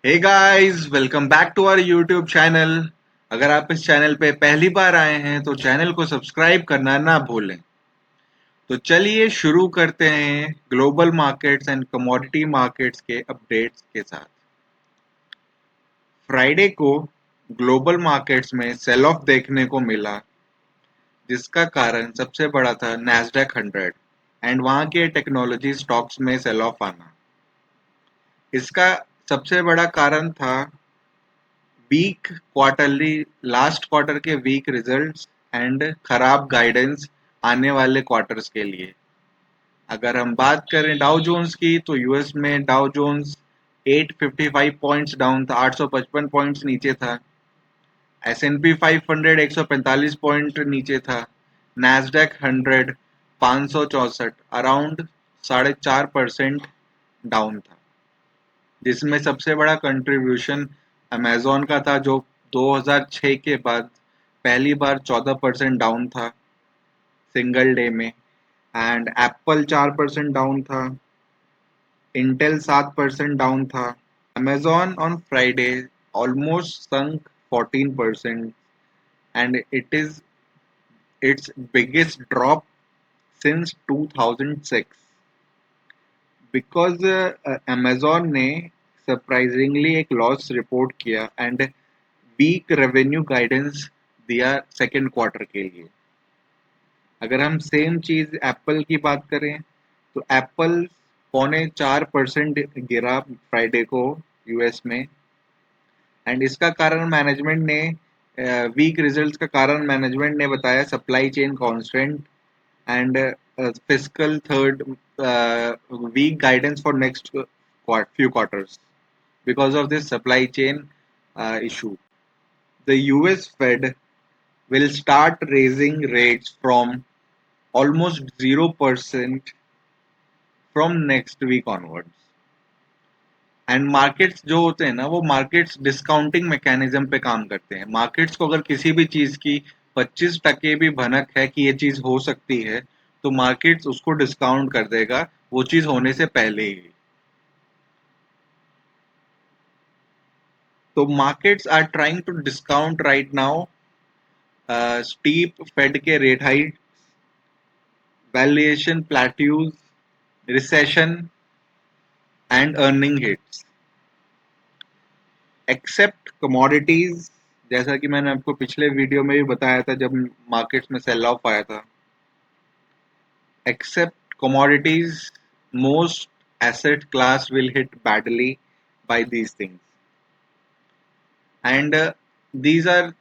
Hey guys, welcome back to our YouTube channel. अगर आप इस चैनल पे पहली बार आए हैं तो चैनल को सब्सक्राइब करना ना भूलें। तो चलिए शुरू करते हैं global markets and commodity markets के अपडेट्स के साथ। फ्राइडे को ग्लोबल मार्केट्स में सेल ऑफ देखने को मिला, जिसका कारण सबसे बड़ा था नैस्डैक 100 एंड वहां के टेक्नोलॉजी स्टॉक्स में सेल ऑफ आना। इसका सबसे बड़ा कारण था वीक क्वार्टरली लास्ट क्वार्टर के वीक रिजल्ट्स एंड खराब गाइडेंस आने वाले क्वार्टर्स के लिए। अगर हम बात करें डाउ जोन्स की तो यूएस में डाउ जोन्स 855 पॉइंट्स डाउन था, 855 पॉइंट्स नीचे था। एस&पी 500 145 पॉइंट नीचे था। नैस्डैक 100 564 अराउंड 4.5% डाउन था, जिसमें सबसे बड़ा कंट्रीब्यूशन अमेज़न का था, जो 2006 के बाद पहली बार 14% डाउन था सिंगल डे में। एंड एप्पल 4% डाउन था। इंटेल 7% डाउन था। Amazon on Friday almost sunk 14% and it is it's biggest drop since 2006 because Amazon ने सरप्राइजिंगली एक लॉस रिपोर्ट किया एंड वीक रेवेन्यू गाइडेंस दिया सेकेंड क्वार्टर के लिए। अगर हम सेम चीज एप्पल की बात करें तो एप्पल 4.25% गिरा फ्राइडे को यूएस में। एंड इसका कारण मैनेजमेंट ने वीक रिजल्ट्स का कारण मैनेजमेंट ने बताया supply chain constant and fiscal third weak guidance for next few quarters because of this supply chain issue. The US Fed will start raising rates from almost 0% from next week onwards. And markets जो होते हैं ना, वो markets discounting mechanism पे काम करते हैं। Markets को अगर किसी भी चीज की 25% भी भनक है कि ये चीज हो सकती है, तो मार्केट्स उसको डिस्काउंट कर देगा वो चीज होने से पहले ही। तो markets are trying to discount right now steep Fed के rate hike, valuation plateaus, recession and earning hits. Except commodities, जैसा कि मैंने आपको पिछले वीडियो में भी बताया था जब मार्केट्स में सेल ऑफ आया था, except commodities most asset class will hit badly by these things, and these are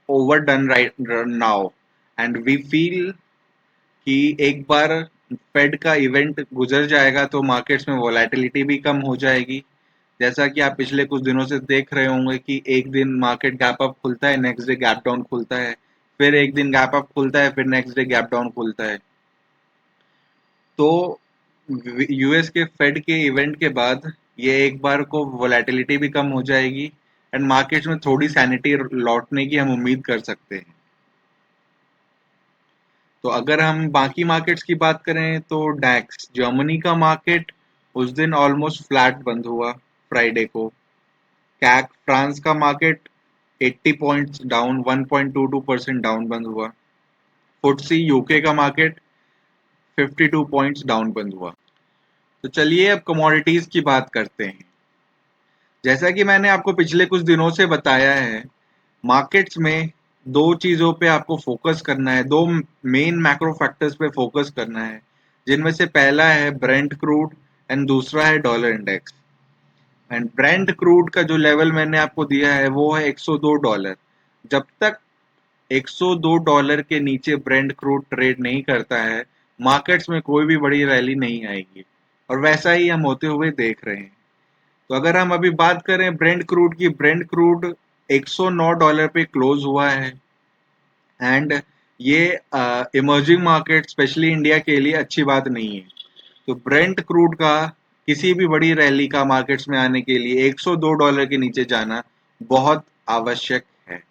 overdone right now, and we feel कि एक बार फेड का इवेंट गुजर जाएगा तो मार्केट्स में वोलेटिलिटी भी कम हो जाएगी। जैसा कि आप पिछले कुछ दिनों से देख रहे होंगे कि एक दिन मार्केट गैप अप खुलता है, नेक्स्ट डे गैप डाउन खुलता है, फिर एक दिन गैप अप खुलता है, फिर नेक्स्ट डे गैप डाउन खुलता है। तो यूएस के फेड के इवेंट के बाद ये एक बार को वोलेटिलिटी भी कम हो जाएगी एंड मार्केट्स में थोड़ी सैनिटी लौटने की हम उम्मीद कर सकते हैं। तो अगर हम बाकी मार्केट्स की बात करें तो डैक्स जर्मनी का मार्केट उस दिन ऑलमोस्ट फ्लैट बंद हुआ फ्राइडे को। कैक फ्रांस का मार्केट 80 पॉइंट्स डाउन 1.22% डाउन बंद हुआ। फुटसी यूके का मार्केट 52 पॉइंट्स डाउन बंद हुआ। तो चलिए अब कमोडिटीज की बात करते हैं। जैसा कि मैंने आपको पिछले कुछ दिनों से बताया है, मार्केट्स में दो चीजों पे आपको फोकस करना है, दो मेन मैक्रो फैक्टर्स पे फोकस करना है, जिनमें से पहला है ब्रेंट क्रूड एंड दूसरा है dollar index. And Brent crude का जो लेवल मैंने आपको दिया है वो है $102। जब तक $102 के नीचे ब्रेंट क्रूड ट्रेड नहीं करता है, मार्केट्स में कोई भी बड़ी रैली नहीं आएगी, और वैसा ही हम होते हुए देख रहे हैं। तो अगर हम अभी बात करें ब्रेंट क्रूड की, ब्रेंट क्रूड $109 पे क्लोज हुआ है एंड ये इमर्जिंग मार्केट स्पेशली इंडिया के लिए अच्छी बात नहीं है। तो ब्रेंट क्रूड का किसी भी बड़ी रैली का मार्केट्स में आने के लिए $102 के नीचे जाना बहुत आवश्यक है।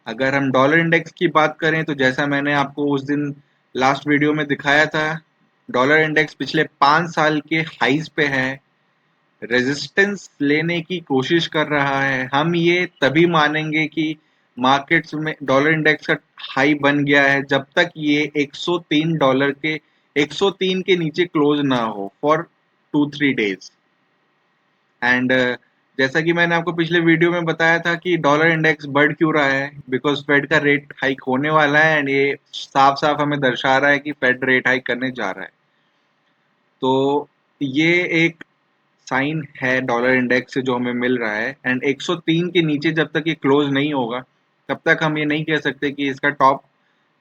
अगर हम डॉलर इंडेक्स की बात करें तो जैसा मैंने आपको उस दिन लास्ट वीडियो में दिखाया था, डॉलर इंडेक्स पिछले 5 साल के हाईज पे है रेजिस्टेंस लेने की कोशिश कर रहा है। हम ये तभी मानेंगे कि मार्केट्स में डॉलर इंडेक्स का हाई बन गया है जब तक ये 103 डॉलर के 103 के नीचे क्लोज ना हो फॉर 2-3 डेज। एंड जैसा कि मैंने आपको पिछले वीडियो में बताया था कि डॉलर इंडेक्स बढ़ क्यों रहा है, बिकॉज फेड का रेट हाइक होने वाला है एंड ये साफ साफ हमें दर्शा रहा है कि फेड रेट हाइक करने जा रहा है। तो ये एक साइन है डॉलर इंडेक्स से जो हमें मिल रहा है। एंड 103 के नीचे जब तक ये क्लोज नहीं होगा तब तक हम ये नहीं कह सकते कि इसका टॉप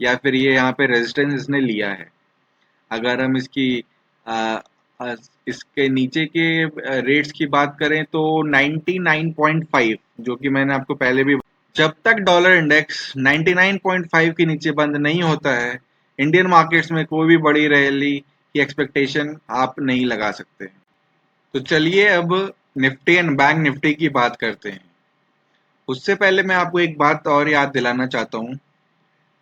या फिर ये यहाँ पे रेजिस्टेंस इसने लिया है। अगर हम इसकी आ, आ, इसके नीचे के रेट्स की बात करें तो 99.5, जो कि मैंने आपको पहले भी, जब तक डॉलर इंडेक्स 99.5 के नीचे बंद नहीं होता है इंडियन मार्केट्स में कोई भी बड़ी रैली की एक्सपेक्टेशन आप नहीं लगा सकते। तो चलिए अब निफ्टी एंड बैंक निफ्टी की बात करते हैं। उससे पहले मैं आपको एक बात और याद दिलाना चाहता हूँ।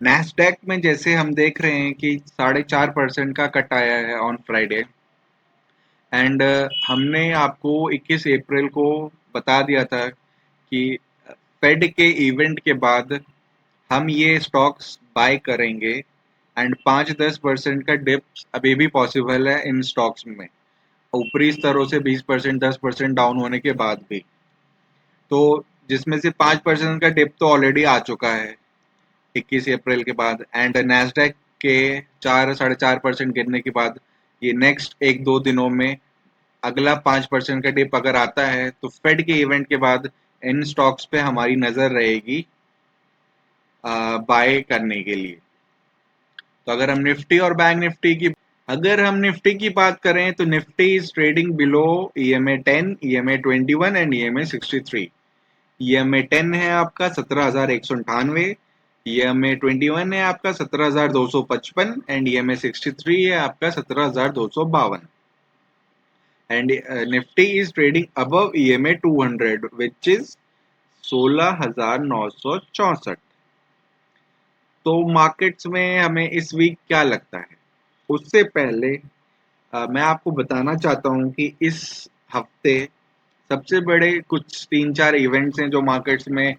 नैस्डैक में जैसे हम देख रहे हैं कि 4.5% का कट आया है ऑन फ्राइडे। एंड हमने आपको 21 अप्रैल को बता दिया था कि फेड के इवेंट के बाद हम ये स्टॉक्स बाय करेंगे। एंड 5-10% का डिप अभी भी पॉसिबल है इन स्टॉक्स में, ऊपरी स्तरों से 20% 10% डाउन होने के बाद भी। तो जिसमें से 5% का डिप तो ऑलरेडी आ चुका है 21 अप्रैल के बाद। एंड नैस्डैक के 4-4.5% गिरने के बाद ये नेक्स्ट 1-2 दिनों में अगला 5% का डिप अगर आता है तो फेड के इवेंट के बाद इन स्टॉक्स पे हमारी नजर रहेगी बाय करने के लिए। तो अगर हम निफ्टी की बात करें तो Nifty is trading below EMA 10, EMA 21 and EMA 63। EMA 10 है आपका 17,198, EMA 21 है आपका 17,255 एंड EMA 63 है आपका 17,252। And Nifty is trading above EMA 200 which is 16,964। तो मार्केट्स में हमें इस वीक क्या लगता है, उससे पहले मैं आपको बताना चाहता हूँ कि इस हफ्ते सबसे बड़े कुछ 3-4 इवेंट्स हैं जो मार्केट्स में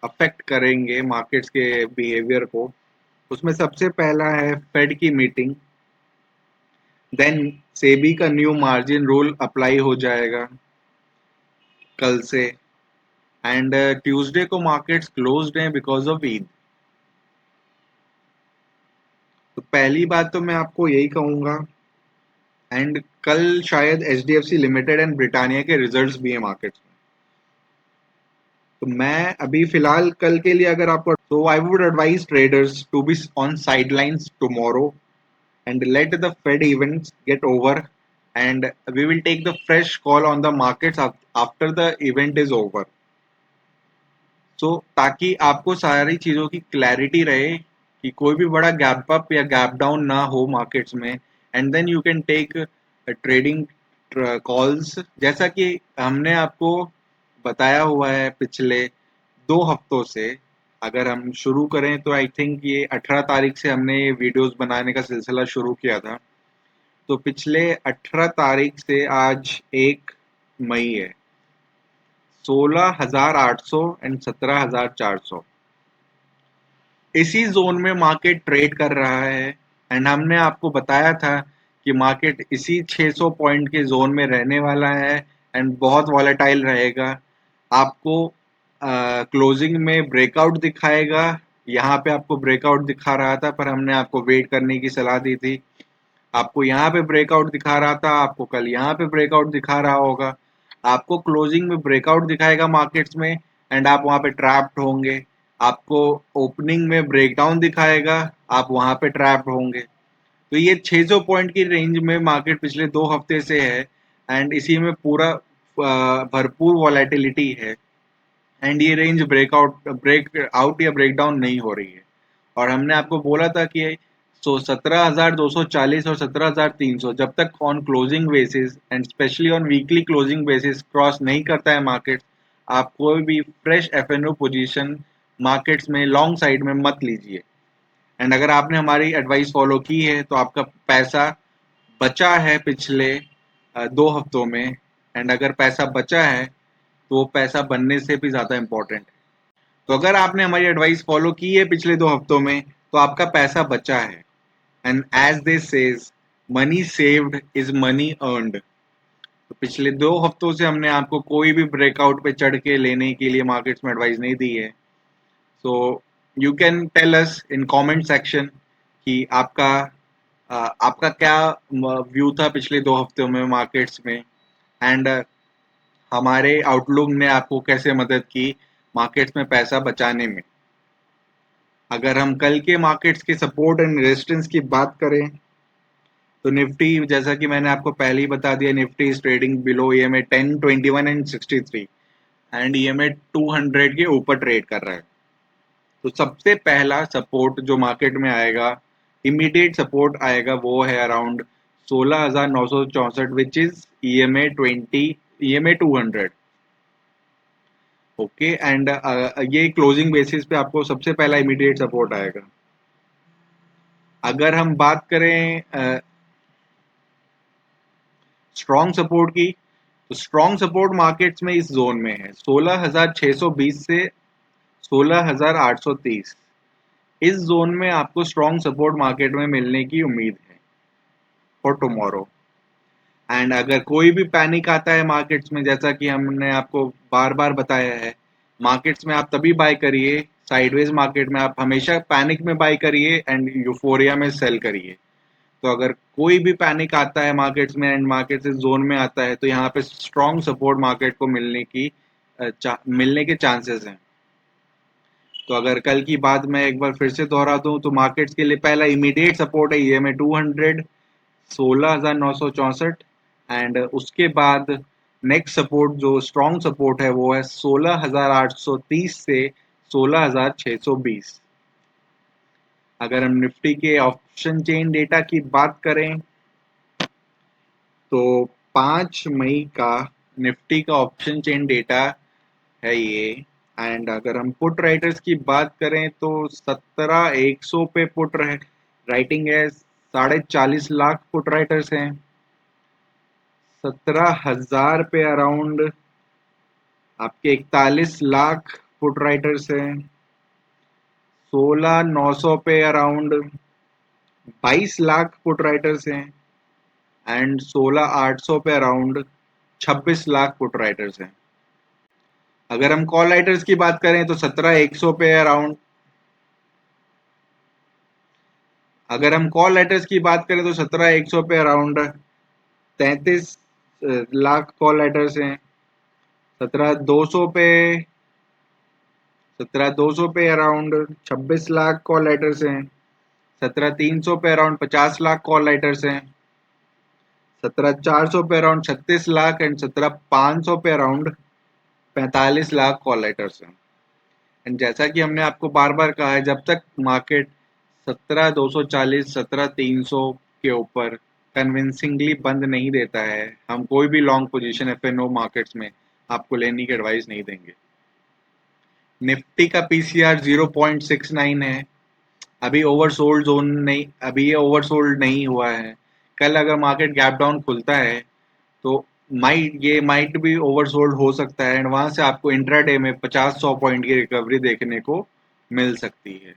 अफेक्ट करेंगे मार्केट्स के बिहेवियर को। उसमें सबसे पहला है फेड की मीटिंग, देन सेबी का न्यू मार्जिन रूल अप्लाई हो जाएगा कल से। एंड ट्यूसडे को मार्केट्स क्लोज्ड हैं बिकॉज ऑफ ईद। तो पहली बात तो मैं आपको यही कहूंगा। एंड कल शायद HDFC लिमिटेड एंड ब्रिटानिया के रिजल्ट्स भी हैं मार्केट्स में। तो मैं अभी फिलहाल कल के लिए अगर आपको, तो I would advise traders to be on sidelines tomorrow and let the Fed events get over, and we will take the fresh call on the markets after the event is over. So ताकि आपको सारी चीज़ों की clarity रहे कि कोई भी बड़ा गैप अप या गैप डाउन ना हो मार्केट्स में, and then you can take trading calls जैसा कि हमने आपको बताया हुआ है पिछले 2 हफ्तों से। अगर हम शुरू करें तो आई थिंक ये 18 तारीख से हमने ये वीडियोस बनाने का सिलसिला शुरू किया था। तो पिछले 18 तारीख से आज 1 मई है, 16,800 एंड 17,400 इसी जोन में मार्केट ट्रेड कर रहा है। एंड हमने आपको बताया था कि मार्केट इसी 600 पॉइंट के जोन में रहने वाला है एंड बहुत वॉलेटाइल रहेगा। आपको क्लोजिंग में ब्रेकआउट दिखाएगा। यहाँ पे आपको ब्रेकआउट दिखा रहा था पर हमने आपको वेट करने की सलाह दी थी। आपको यहाँ पे ब्रेकआउट दिखा रहा था, आपको कल यहाँ पे ब्रेकआउट दिखा रहा होगा। आपको क्लोजिंग में ब्रेकआउट दिखाएगा मार्केट्स में एंड आप वहाँ पे ट्रैप्ड होंगे। आपको ओपनिंग में ब्रेकडाउन दिखाएगा, आप वहाँ पे ट्रैप्ड होंगे। तो ये 600 पॉइंट की रेंज में मार्केट पिछले 2 हफ्ते से है एंड इसी में पूरा भरपूर वॉलेटिलिटी है। एंड ये रेंज ब्रेक आउट या ब्रेक डाउन नहीं हो रही है। और हमने आपको बोला था कि 17,240 और 17,300 जब तक on closing basis and specially on weekly closing basis cross नहीं करता है मार्केट, आप कोई भी फ्रेश FNO पोजीशन मार्केट्स में लॉन्ग साइड में मत लीजिए। एंड अगर आपने हमारी एडवाइस फॉलो की है तो आपका पैसा बचा है पिछले 2 हफ्तों में, एंड अगर पैसा बचा है तो वो पैसा बनने से भी ज़्यादा इम्पोर्टेंट है। तो अगर आपने हमारी एडवाइस फॉलो की है पिछले 2 हफ्तों में तो आपका पैसा बचा है। And as they say, money saved is money earned. तो पिछले 2 हफ्तों से हमने आपको कोई भी ब्रेकआउट पे चढ़ के लेने के लिए मार्केट्स में एडवाइस नहीं दी है। So you can tell us in comment section कि आपका क्या व्यू था पिछले 2 हफ्तों में मार्केट्स में, एंड हमारे आउटलुक ने आपको कैसे मदद की मार्केट्स में पैसा बचाने में। अगर हम कल के मार्केट्स के सपोर्ट एंड रेजिस्टेंस की बात करें तो निफ्टी, जैसा कि मैंने आपको पहले ही बता दिया, Nifty is trading below EMA 10, 21 and 63, and EMA 200 के ऊपर ट्रेड कर रहा है। तो सबसे पहला सपोर्ट जो मार्केट में आएगा, इमीडिएट सपोर्ट आएगा, वो है around 16,964, which is EMA 200। Okay, and ये क्लोजिंग बेसिस पे आपको सबसे पहला इमीडिएट सपोर्ट आएगा। अगर हम बात करें स्ट्रॉन्ग सपोर्ट की, तो स्ट्रॉन्ग सपोर्ट मार्केट्स में इस जोन में है 16,620 से 16,830। इस जोन में आपको स्ट्रॉन्ग सपोर्ट मार्केट में मिलने की उम्मीद है फॉर टुमारो। एंड अगर कोई भी पैनिक आता है मार्केट्स में, जैसा कि हमने आपको बार बार बताया है, मार्केट्स में आप तभी बाय करिए, साइडवेज मार्केट में आप हमेशा पैनिक में बाय करिए एंड यूफोरिया में सेल करिए। तो अगर कोई भी पैनिक आता है मार्केट्स में एंड मार्केट इस जोन में आता है तो यहाँ पे स्ट्रॉन्ग सपोर्ट मार्केट को मिलने के चांसेस हैं। तो अगर कल की बात मैं एक बार फिर से दोहरा दूं तो मार्केट्स के लिए पहला इमीडिएट सपोर्ट है ईएमए 200, 16,964, एंड उसके बाद नेक्स्ट सपोर्ट जो स्ट्रॉन्ग सपोर्ट है वो है 16,830 से 16,620। अगर हम निफ्टी के ऑप्शन चेन डेटा की बात करें तो 5 मई का निफ्टी का ऑप्शन चेन डेटा है ये। एंड अगर हम पुट राइटर्स की बात करें तो 17,100 पे पुट राइटिंग है, 40.5 लाख पुट राइटर्स हैं। 17,000 पे अराउंड आपके 41 लाख पुट राइटर्स हैं। 16,900 पे अराउंड 22 लाख पुट राइटर्स हैं, एंड 16,800 पे अराउंड 26 लाख पुट राइटर्स हैं। अगर हम कॉल राइटर्स की बात करें तो 17,100 पे अराउंड, अगर हम कॉल राइटर्स की बात करें तो 17,100 पे अराउंड 33 लाख कॉल राइटर्स हैं। 17,200 पे 17,200 पे अराउंड 26 लाख कॉल राइटर्स हैं। 17,300 पे अराउंड 50 लाख कॉल राइटर्स हैं। 17,400 पे अराउंड 36 लाख, एंड 17,500 पे अराउंड 45 लाख कॉल राइटर्स हैं। एंड जैसा कि हमने आपको बार बार कहा है, जब तक मार्केट 17,240, 17,300 के ऊपर कन्विंसिंगली बंद नहीं देता है, हम कोई भी लॉन्ग पोजीशन एफएनओ मार्केट्स में आपको लेने की एडवाइस नहीं देंगे। निफ्टी का पीसीआर 0.69 है। अभी ओवरसोल्ड जोन नहीं, अभी ये ओवरसोल्ड नहीं हुआ है। कल अगर मार्केट गैप डाउन खुलता है तो माइट भी ओवरसोल्ड हो सकता है, एंड वहां से आपको इंट्राडे में 50-100 पॉइंट की रिकवरी देखने को मिल सकती है।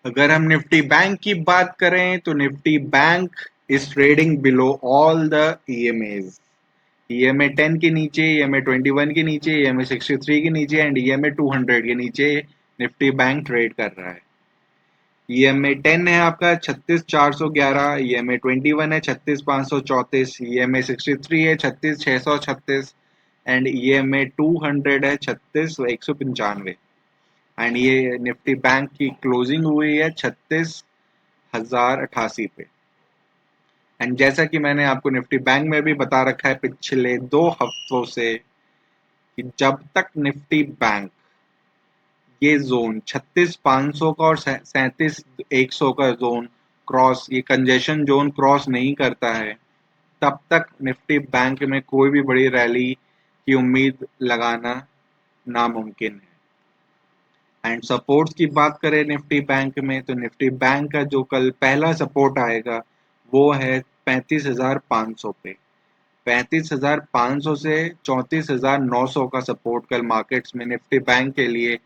अगर हम निफ्टी बैंक की बात करें तो Nifty bank is trading below all the EMAs. EMA 10 के नीचे, ईएमए 21 के नीचे, ईएमए 63 के नीचे, एंड ईएमए 200 के नीचे निफ्टी बैंक ट्रेड कर रहा है। ईएमए 10 है आपका 36,411, ईएमए 21 है 36,534, ईएमए 63 है 36,636, एंड ईएमए 200 है 36,195। एंड ये निफ्टी बैंक की क्लोजिंग हुई है 36,088 पे। एंड जैसा कि मैंने आपको निफ्टी बैंक में भी बता रखा है पिछले 2 हफ्तों से कि जब तक निफ्टी बैंक ये जोन 36,500 का और 37,100 का जोन क्रॉस, ये कंजेशन जोन क्रॉस नहीं करता है, तब तक निफ्टी बैंक में कोई भी बड़ी रैली की उम्मीद लगाना नामुमकिन है। एंड सपोर्ट्स की बात करें निफ्टी बैंक में तो निफ्टी बैंक का जो कल पहला सपोर्ट आएगा वो है 35,500 पे। 35,500 से 34,900 का सपोर्ट कल मार्केट्स में निफ्टी बैंक के लिए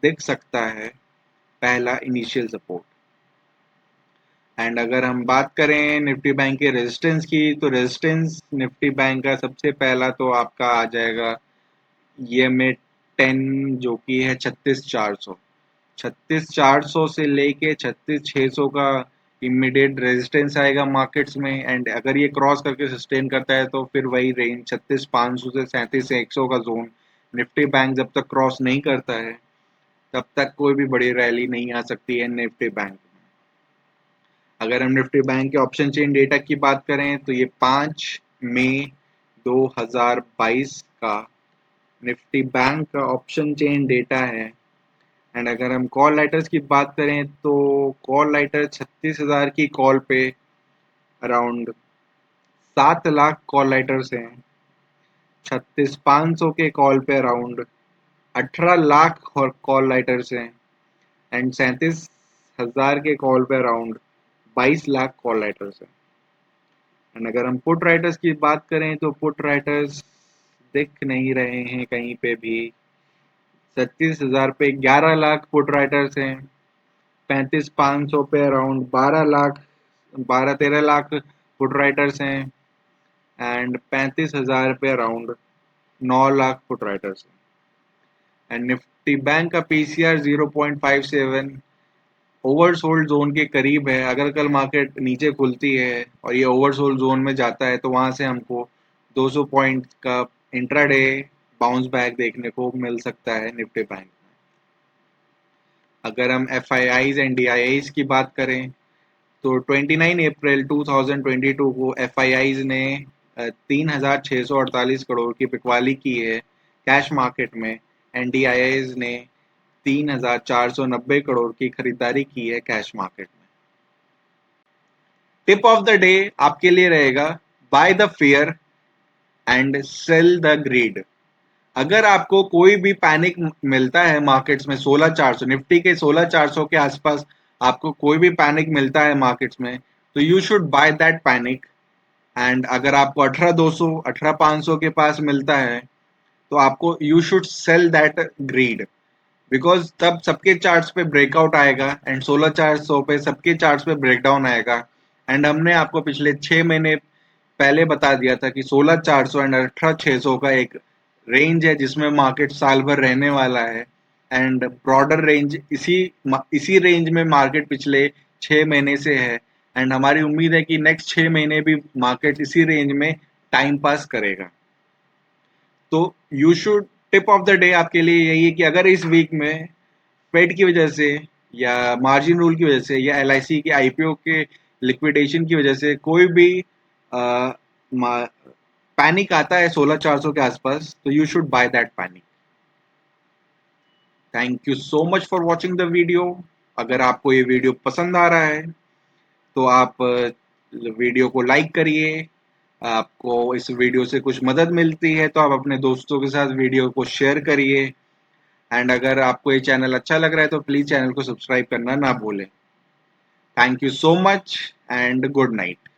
दिख सकता है, पहला इनिशियल सपोर्ट। एंड अगर हम बात करें निफ्टी बैंक के रेजिस्टेंस की, तो रेजिस्टेंस निफ्टी बैंक का सबसे पहला तो आपका आ जाएगा EMA 10, जो कि है 36,400। 36,400 से लेके 36,600 का इमीडिएट रेजिस्टेंस आएगा मार्केट्स में। एंड अगर ये क्रॉस करके सस्टेन करता है तो फिर वही रेंज 36,500 से 37,100 का जोन निफ्टी बैंक जब तक क्रॉस नहीं करता है तब तक कोई भी बड़ी रैली नहीं आ सकती है निफ्टी बैंक में। अगर हम निफ्टी बैंक के ऑप्शन चेन डेटा की बात करें तो ये 5 मई 2022 का निफ्टी बैंक का ऑप्शन चेन डेटा है। एंड अगर हम कॉल राइटर्स की बात करें तो कॉल राइटर 36,000 की कॉल पे अराउंड 7 लाख कॉल राइटर्स हैं। 36,500 के कॉल पे अराउंड 18 लाख कॉल राइटर्स हैं। एंड 37,000 के कॉल पे अराउंड 22 लाख कॉल राइटर्स हैं। एंड अगर हम पुट राइटर्स की बात करें तो पुट राइटर्स दिख नहीं रहे हैं कहीं पे भी। 37,000 पे 11 लाख पुट राइटर्स हैं। 35,500 पे अराउंड 12-13 लाख पुट राइटर्स हैं। एंड 35,000 पे अराउंड 9 लाख पुट राइटर्स हैं। एंड निफ्टी बैंक का PCR 0.57 ओवरसोल्ड जोन के करीब है। अगर कल मार्केट नीचे खुलती है और ये ओवरसोल्ड जोन में जाता है तो वहां से हमको 200 पॉइंट का इंट्राडे बाउंस बैक देखने को मिल सकता है निफ्टी बैंक में। अगर हम FIIs एंड DIIs की बात करें तो 29 अप्रैल 2022 को FIIs ने 3,648 करोड़ की बिकवाली की है कैश मार्केट में। एंड DIIs ने 3,490 करोड़ की खरीदारी की है कैश मार्केट में। टिप ऑफ द डे आपके लिए रहेगा, buy the fear and sell the greed. अगर आपको कोई भी पैनिक मिलता है मार्केट्स में 16,400 निफ्टी के 16,400 के आसपास आपको कोई भी पैनिक मिलता है मार्केट्स में तो you should by that panic. And अगर आपको 18,200 18,500 के पास मिलता है तो आपको you should sell that grid, because तब सबके चार्ट्स पे ब्रेकआउट आएगा एंड 16,400 पे सबके चार्ट्स पे ब्रेकडाउन आएगा। एंड हमने आपको पिछले 6 महीने पहले बता दिया था कि 16,400 एंड 18,600 का एक रेंज है जिसमें मार्केट साल भर रहने वाला है। एंड ब्रॉडर रेंज इसी रेंज में मार्केट पिछले 6 महीने से है। एंड हमारी उम्मीद है कि नेक्स्ट 6 महीने भी मार्केट इसी रेंज में टाइम पास करेगा। तो you should tip of the day आपके लिए यही है कि अगर इस वीक में फेड की वजह से या मार्जिन रूल की वजह से या LIC के IPO के लिक्विडेशन की वजह से कोई भी पैनिक आता है 16,400 के आसपास तो you should by that panic. Thank you so much for watching the video. अगर आपको ये वीडियो पसंद आ रहा है तो आप वीडियो को लाइक करिए। आपको इस वीडियो से कुछ मदद मिलती है तो आप अपने दोस्तों के साथ वीडियो को शेयर करिए। एंड अगर आपको ये चैनल अच्छा लग रहा है तो प्लीज चैनल को सब्सक्राइब करना ना भूलें। Thank you so much and good night.